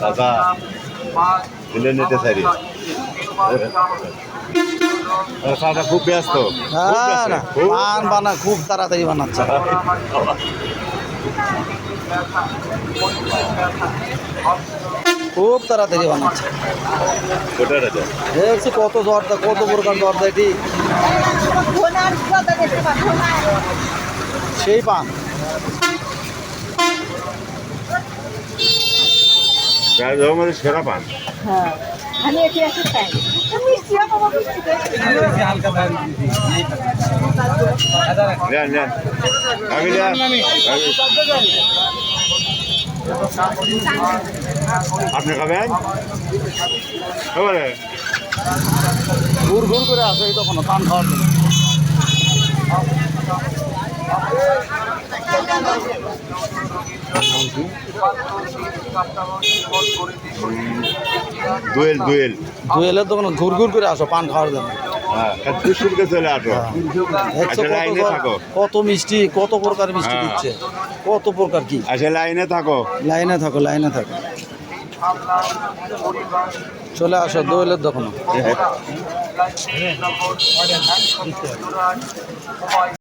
দাদা দিলে নিতে চাই সাদা খুব ব্যস্ত পান বানা খুব তাড়াতাড়ি বানাচ্ছে খুব তাড়াতাড়ি বানাচ্ছে দেখছি কত জর্দা কত প্রকার জর্দা এটি সেই পান সেরা পান হ্যাঁ আমি এটি আছে তাই মিষ্টি বাবা মিষ্টি হালকা দাম নেন নেন আপনি খাবেন ঘুর ঘুর করে আসো এই তখন পান খাওয়ার জন্য দুয়েলের দোকানে ঘুর ঘুর করে আসো পান খাওয়ার জন্য চলে আসো কত মিষ্টি কত প্রকার মিষ্টি দিচ্ছে কত প্রকার কি আচ্ছা লাইনে থাকো লাইনে থাকো চলে আসো দোয়েলের দোকানে